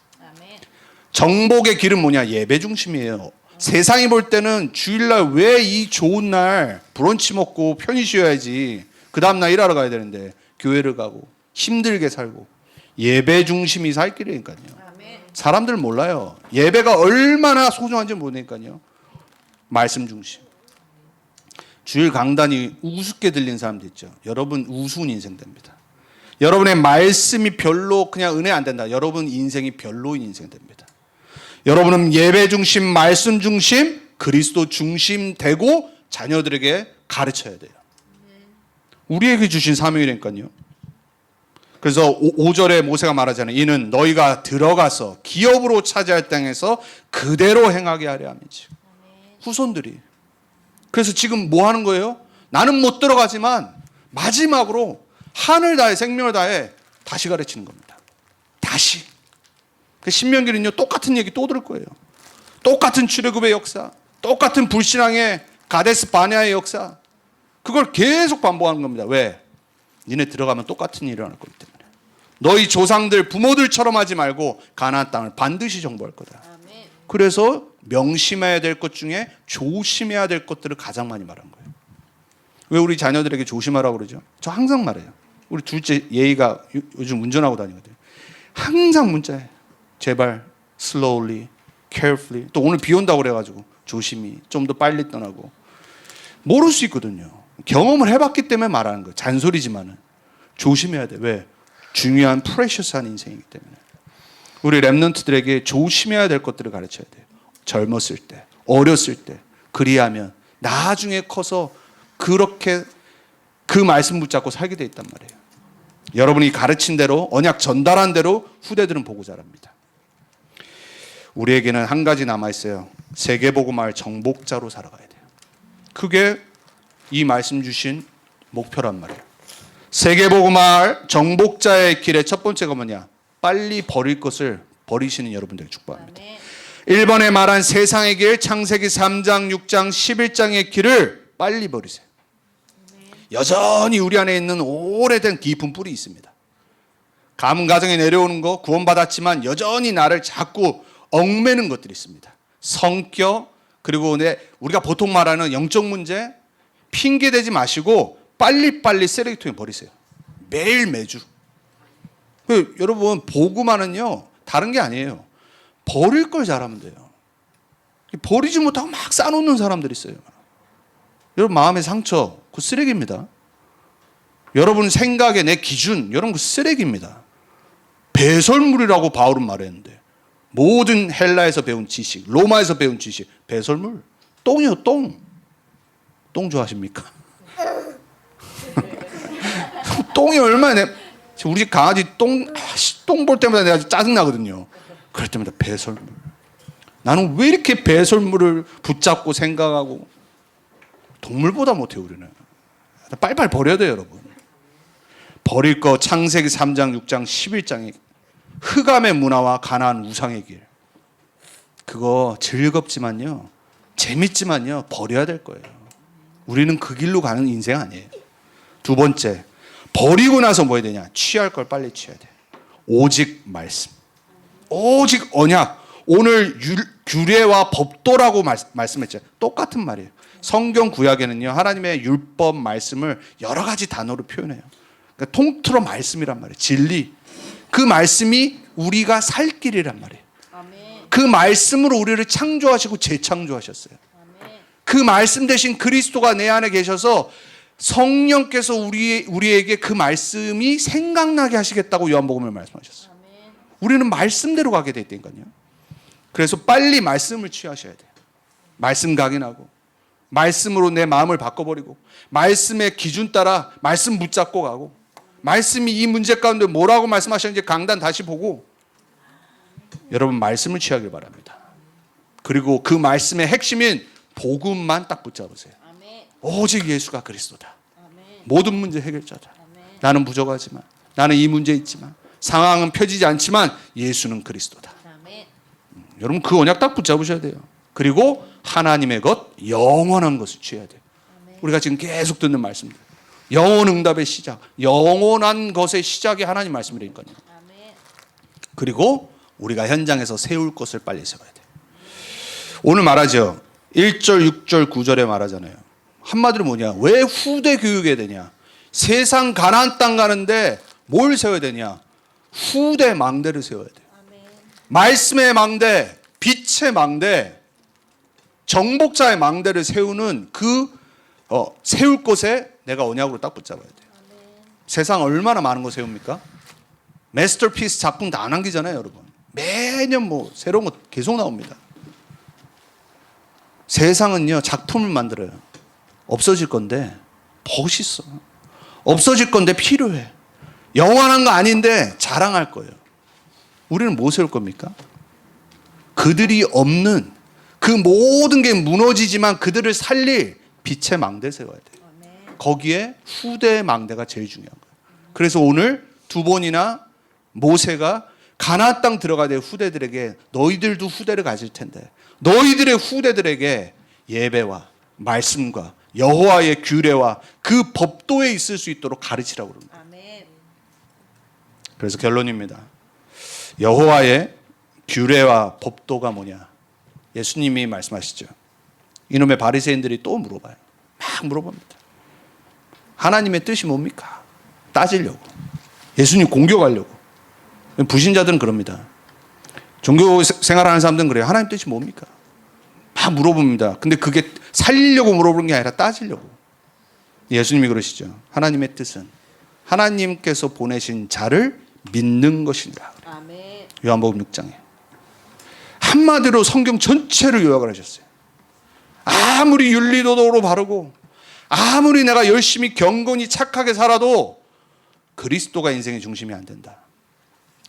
정복의 길은 뭐냐? 예배 중심이에요. 세상이 볼 때는 주일날 왜 이 좋은 날 브런치 먹고 편히 쉬어야지 그 다음날 일하러 가야 되는데 교회를 가고 힘들게 살고 예배 중심이 살 길이니까요. 사람들 몰라요. 예배가 얼마나 소중한지 모르니까요. 말씀 중심. 주일 강단이 우습게 들린 사람도 있죠. 여러분 우스운 인생 됩니다. 여러분의 말씀이 별로 그냥 은혜 안 된다. 여러분 인생이 별로인 인생 됩니다. 여러분은 예배 중심, 말씀 중심, 그리스도 중심 되고 자녀들에게 가르쳐야 돼요. 우리에게 주신 사명이라니까요. 그래서 5절에 모세가 말하잖아요. 이는 너희가 들어가서 기업으로 차지할 땅에서 그대로 행하게 하려 함이지. 후손들이. 그래서 지금 뭐 하는 거예요? 나는 못 들어가지만 마지막으로 한을 다해 생명을 다해 다시 가르치는 겁니다. 다시. 그 신명기는요 똑같은 얘기 또 들을 거예요. 똑같은 출애굽의 역사, 똑같은 불신앙의 가데스 바네아의 역사, 그걸 계속 반복하는 겁니다. 왜? 니네 들어가면 똑같은 일이 일어날 거기 때문에. 너희 조상들 부모들처럼 하지 말고 가나안 땅을 반드시 정복할 거다. 그래서 명심해야 될 것 중에 조심해야 될 것들을 가장 많이 말한 거예요. 왜 우리 자녀들에게 조심하라고 그러죠? 저 항상 말해요. 우리 둘째 예의가 요즘 운전하고 다니거든요. 항상 문자해. 제발 slowly, carefully. 또 오늘 비 온다고 그래가지고 조심히 좀 더 빨리 떠나고. 모를 수 있거든요. 경험을 해봤기 때문에 말하는 거예요. 잔소리지만은 조심해야 돼. 왜? 중요한 프레셔스한 인생이기 때문에. 우리 렘넌트들에게 조심해야 될 것들을 가르쳐야 돼요. 젊었을 때, 어렸을 때. 그리하면 나중에 커서 그렇게 그 말씀 붙잡고 살게 돼 있단 말이에요. 여러분이 가르친 대로, 언약 전달한 대로 후대들은 보고 자랍니다. 우리에게는 한 가지 남아있어요. 세계복음화의 정복자로 살아가야 돼요. 그게 이 말씀 주신 목표란 말이에요. 세계복음화의 정복자의 길의 첫 번째가 뭐냐? 빨리 버릴 것을 버리시는 여러분들 축복합니다. 1번에 말한 세상의 길, 창세기 3장, 6장, 11장의 길을 빨리 버리세요. 여전히 우리 안에 있는 오래된 깊은 뿔이 있습니다. 가문 가정에 내려오는 거 구원받았지만 여전히 나를 자꾸 얽매는 것들이 있습니다. 성격, 그리고 우리가 보통 말하는 영적 문제, 핑계 대지 마시고 빨리빨리 쓰레기통에 버리세요. 매일 매주. 여러분 복음화는요 다른 게 아니에요. 버릴 걸 잘하면 돼요. 버리지 못하고 막 쌓아놓는 사람들이 있어요. 여러분 마음의 상처 그 쓰레기입니다. 여러분 생각의 내 기준 여러분 그 쓰레기입니다. 배설물이라고 바울은 말했는데 모든 헬라에서 배운 지식, 로마에서 배운 지식 배설물. 똥이요 똥. 똥 좋아하십니까? 똥이 얼마나 우리 집 강아지 똥 볼 때마다 내가 짜증나거든요. 그럴 때마다 배설물. 나는 왜 이렇게 배설물을 붙잡고 생각하고 동물보다 못해요 우리는. 빨리빨리 버려야 돼요 여러분. 버릴 거 창세기 3장 6장 11장에 흑암의 문화와 가나안 우상의 길. 그거 즐겁지만요 재밌지만요 버려야 될 거예요. 우리는 그 길로 가는 인생 아니에요. 두 번째, 버리고 나서 뭐 해야 되냐? 취할 걸 빨리 취해야 돼. 오직 말씀, 오직 언약. 오늘 규례와 법도라고 말씀했죠. 똑같은 말이에요. 성경 구약에는요 하나님의 율법 말씀을 여러 가지 단어로 표현해요. 그러니까 통틀어 말씀이란 말이에요. 진리. 그 말씀이 우리가 살 길이란 말이에요. 그 말씀으로 우리를 창조하시고 재창조하셨어요. 그 말씀 대신 그리스도가 내 안에 계셔서 성령께서 우리에게 그 말씀이 생각나게 하시겠다고 요한복음에 말씀하셨어요. 우리는 말씀대로 가게 돼 있다니까요. 그래서 빨리 말씀을 취하셔야 돼요. 말씀 각인하고 말씀으로 내 마음을 바꿔버리고 말씀의 기준 따라 말씀 붙잡고 가고 말씀이 이 문제 가운데 뭐라고 말씀하셨는지 강단 다시 보고 여러분 말씀을 취하길 바랍니다. 그리고 그 말씀의 핵심인 복음만 딱 붙잡으세요. 오직 예수가 그리스도다. 모든 문제 해결자다. 나는 부족하지만 나는 이 문제 있지만 상황은 펴지지 않지만 예수는 그리스도다. 여러분 그 언약 딱 붙잡으셔야 돼요. 그리고 하나님의 것 영원한 것을 취해야 돼요. 우리가 지금 계속 듣는 말씀들 영원 응답의 시작, 영원한 것의 시작이 하나님 말씀이니까요. 그리고 우리가 현장에서 세울 것을 빨리 세워야 돼요. 오늘 말하죠. 1절, 6절, 9절에 말하잖아요. 한마디로 뭐냐? 왜 후대 교육해야 되냐? 세상 가나안 땅 가는데 뭘 세워야 되냐? 후대 망대를 세워야 돼요. 말씀의 망대, 빛의 망대, 정복자의 망대를 세우는 세울 곳에 내가 언약으로 딱 붙잡아야 돼요. 세상 얼마나 많은 거 세웁니까? 마스터피스 작품 다 안 남기잖아요, 여러분. 매년 뭐 새로운 거 계속 나옵니다. 세상은요 작품을 만들어요. 없어질 건데 멋있어. 없어질 건데 필요해. 영원한 거 아닌데 자랑할 거예요. 우리는 뭐 세울 겁니까? 그들이 없는 그 모든 게 무너지지만 그들을 살릴 빛의 망대 세워야 돼요. 거기에 후대의 망대가 제일 중요한 거예요. 그래서 오늘 두 번이나 모세가 가나안 땅 들어가야 될 후대들에게 너희들도 후대를 가질 텐데 너희들의 후대들에게 예배와 말씀과 여호와의 규례와 그 법도에 있을 수 있도록 가르치라고 그럽니다. 그래서 결론입니다. 여호와의 규례와 법도가 뭐냐? 예수님이 말씀하시죠. 이놈의 바리새인들이 또 물어봐요. 막 물어봅니다. 하나님의 뜻이 뭡니까? 따지려고. 예수님 공격하려고. 불신자들은 그럽니다. 종교 생활하는 사람들은 그래요. 하나님 뜻이 뭡니까? 막 물어봅니다. 근데 그게 살리려고 물어보는 게 아니라 따지려고. 예수님이 그러시죠. 하나님의 뜻은 하나님께서 보내신 자를 믿는 것이니라. 요한복음 6장에. 한마디로 성경 전체를 요약을 하셨어요. 아무리 윤리도덕으로 바르고 아무리 내가 열심히 경건히 착하게 살아도 그리스도가 인생의 중심이 안 된다.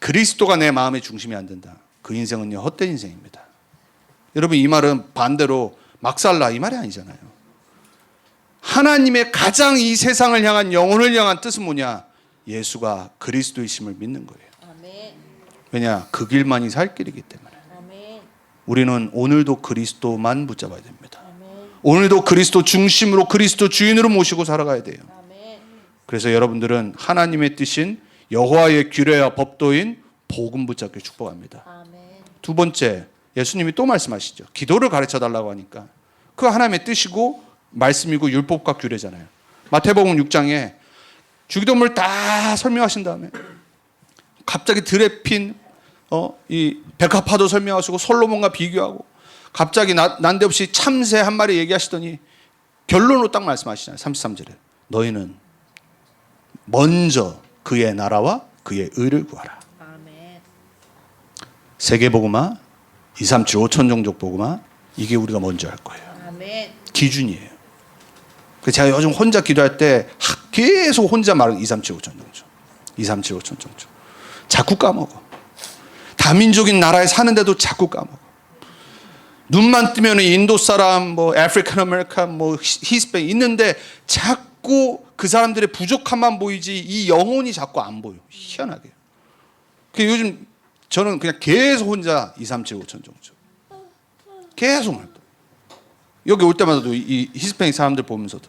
그리스도가 내 마음의 중심이 안 된다. 그 인생은요 헛된 인생입니다. 여러분 이 말은 반대로 막살라 이 말이 아니잖아요. 하나님의 가장 이 세상을 향한 영혼을 향한 뜻은 뭐냐? 예수가 그리스도이심을 믿는 거예요. 왜냐? 그 길만이 살 길이기 때문에. 우리는 오늘도 그리스도만 붙잡아야 됩니다. 오늘도 그리스도 중심으로 그리스도 주인으로 모시고 살아가야 돼요. 그래서 여러분들은 하나님의 뜻인 여호와의 규례와 법도인 복음 붙잡기를 축복합니다. 아멘. 두 번째, 예수님이 또 말씀하시죠. 기도를 가르쳐 달라고 하니까 그 하나님의 뜻이고 말씀이고 율법과 규례잖아요. 마태복음 6장에 주기도문을 다 설명하신 다음에 갑자기 들에 핀 이 백합화도 설명하시고 솔로몬과 비교하고 갑자기 난데없이 참새 한 마리 얘기하시더니 결론으로 딱 말씀하시잖아요. 33절에 너희는 먼저 그의 나라와 그의 의를 구하라. 아멘. 세계복음화, 237 5천 종족 복음화, 이게 우리가 먼저 할 거예요. 아멘. 기준이에요. 제가 요즘 혼자 기도할 때 계속 혼자 말하는 237 5천 종족, 237 5천 종족. 자꾸 까먹어. 다민족인 나라에 사는데도 자꾸 까먹어. 눈만 뜨면 인도 사람, 뭐 아프리칸 아메리칸, 뭐 히스패닉 있는데 자꾸 그 사람들의 부족함만 보이지 이 영혼이 자꾸 안 보여. 희한하게. 요즘 저는 그냥 계속 혼자 237 5천 종족. 계속 말. 여기 올 때마다도 이 히스패닉 사람들 보면서도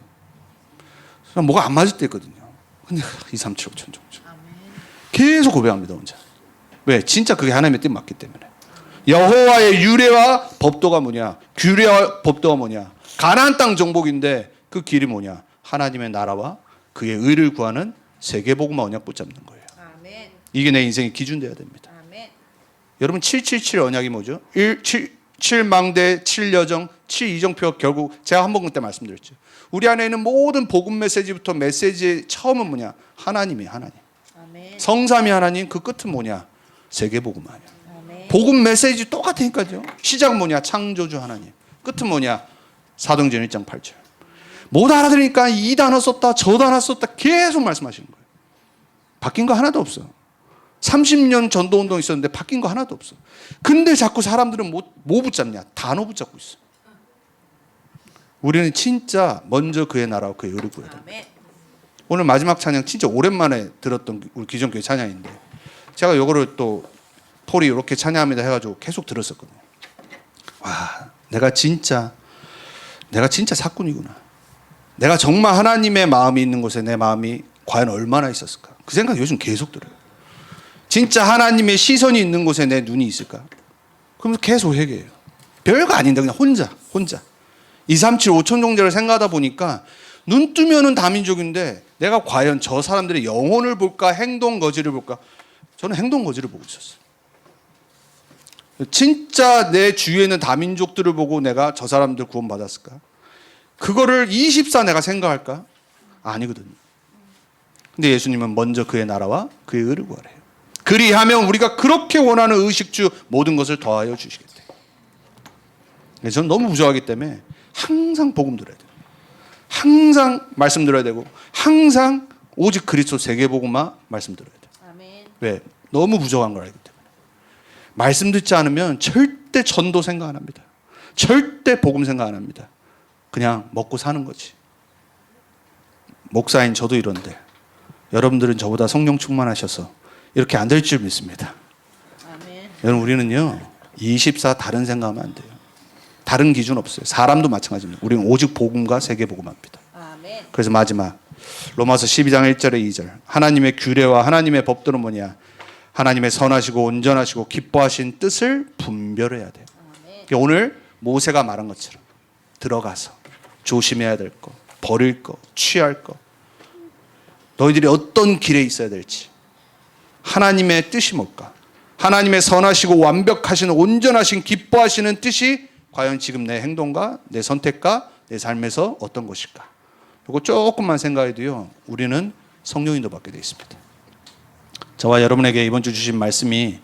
뭐가 안 맞을 때 있거든요. 근데 237 5천 종족. 계속 고백합니다 혼자. 왜? 진짜 그게 하나님의 뜻 맞기 때문에. 여호와의 유례와 법도가 뭐냐? 규례와 법도가 뭐냐? 가나안 땅 정복인데 그 길이 뭐냐? 하나님의 나라와 그의 의를 구하는 세계복음화 언약 붙잡는 거예요. 아멘. 이게 내 인생의 기준 돼야 됩니다. 아멘. 여러분 777 언약이 뭐죠? 7망대, 7여정, 7이정표 결국 제가 한 번 그때 말씀드렸죠. 우리 안에 있는 모든 복음 메시지부터 메시지의 처음은 뭐냐? 하나님이에요. 하나님. 아멘. 성삼위 하나님 그 끝은 뭐냐? 세계복음화 아니야. 아멘. 복음 메시지 똑같으니까요. 시작 뭐냐? 창조주 하나님. 끝은 뭐냐? 사도행전 1장 8절. 못 알아들으니까 이 단어 썼다 저 단어 썼다 계속 말씀하시는 거예요. 바뀐 거 하나도 없어. 30년 전도운동 있었는데 바뀐 거 하나도 없어. 근데 자꾸 사람들은 뭐 붙잡냐? 단어 붙잡고 있어. 우리는 진짜 먼저 그의 나라와 그의 의를 구해야 됩니다. 아멘. 오늘 마지막 찬양 진짜 오랜만에 들었던 우리 기존교회 찬양인데 제가 요거를 또 폴이 이렇게 찬양합니다 해가지고 계속 들었었거든요. 와, 내가 진짜 사꾼이구나. 내가 정말 하나님의 마음이 있는 곳에 내 마음이 과연 얼마나 있었을까? 그 생각 요즘 계속 들어요. 진짜 하나님의 시선이 있는 곳에 내 눈이 있을까? 그러면서 계속 회개해요. 별거 아닌데 그냥 혼자. 237 5천 종자를 생각하다 보니까 눈 뜨면은 다민족인데 내가 과연 저 사람들의 영혼을 볼까 행동 거지를 볼까? 저는 행동 거지를 보고 있었어요. 진짜 내 주위에 있는 다민족들을 보고 내가 저 사람들 구원받았을까? 그거를 24 내가 생각할까? 아니거든요. 근데 예수님은 먼저 그의 나라와 그의 의를 구하래요. 그리하면 우리가 그렇게 원하는 의식주 모든 것을 더하여 주시겠대. 저는 너무 부족하기 때문에 항상 복음 들어야 돼요. 항상 말씀 들어야 되고 항상 오직 그리스도 세계복음만 말씀 들어야 돼요. 아멘. 왜? 너무 부족한 걸 알기 때문에. 말씀 듣지 않으면 절대 전도 생각 안 합니다. 절대 복음 생각 안 합니다. 그냥 먹고 사는 거지. 목사인 저도 이런데 여러분들은 저보다 성령 충만하셔서 이렇게 안 될 줄 믿습니다. 아멘. 여러분 우리는요 24 다른 생각하면 안 돼요. 다른 기준 없어요. 사람도 마찬가지입니다. 우리는 오직 복음과 세계복음합니다. 아멘. 그래서 마지막 로마서 12장 1절에 2절 하나님의 규례와 하나님의 법도는 뭐냐? 하나님의 선하시고 온전하시고 기뻐하신 뜻을 분별해야 돼요. 아멘. 오늘 모세가 말한 것처럼 들어가서 조심해야 될 거, 버릴 거, 취할 거 너희들이 어떤 길에 있어야 될지 하나님의 뜻이 뭘까? 하나님의 선하시고 완벽하신 온전하신 기뻐하시는 뜻이 과연 지금 내 행동과 내 선택과 내 삶에서 어떤 것일까? 이거 조금만 생각해도요 우리는 성령인도 받게 되어 있습니다. 저와 여러분에게 이번 주 주신 말씀이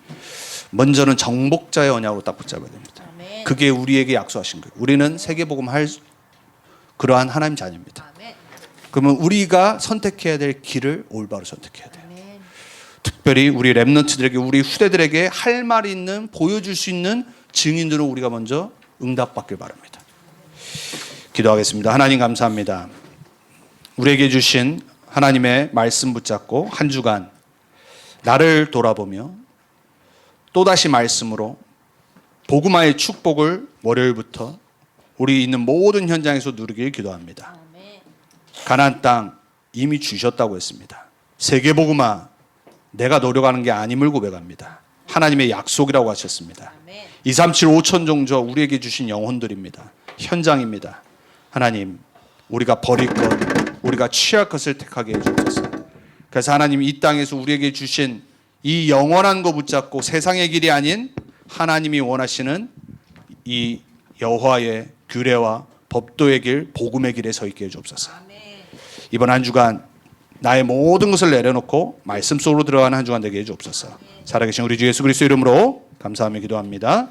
먼저는 정복자의 언약으로 딱 붙잡아야 됩니다. 아멘. 그게 우리에게 약속하신 거예요. 우리는 세계복음 할 그러한 하나님 자녀입니다. 아멘. 그러면 우리가 선택해야 될 길을 올바로 선택해야 돼요. 아멘. 특별히 우리 랩런트들에게 우리 후대들에게 할 말이 있는 보여줄 수 있는 증인들은 우리가 먼저 응답받길 바랍니다. 기도하겠습니다. 하나님 감사합니다. 우리에게 주신 하나님의 말씀 붙잡고 한 주간 나를 돌아보며 또다시 말씀으로 복음화의 축복을 월요일부터 우리 있는 모든 현장에서 누리길 기도합니다. 아멘. 가나안 땅 이미 주셨다고 했습니다. 세계복음화 내가 노력하는 게 아님을 고백합니다. 하나님의 약속이라고 하셨습니다. 237 5천 종저 우리에게 주신 영혼들입니다. 현장입니다. 하나님, 우리가 버릴 것, 우리가 취할 것을 택하게 해주옵소서. 그래서 하나님, 이 땅에서 우리에게 주신 이 영원한 거 붙잡고 세상의 길이 아닌 하나님이 원하시는 이 여호와의 규례와 법도의 길, 복음의 길에 서 있게 해주옵소서. 이번 한 주간 나의 모든 것을 내려놓고 말씀 속으로 들어가는 한 주간 되게 해주옵소서. 살아계신 우리 주 예수 그리스도 이름으로 감사하며 기도합니다.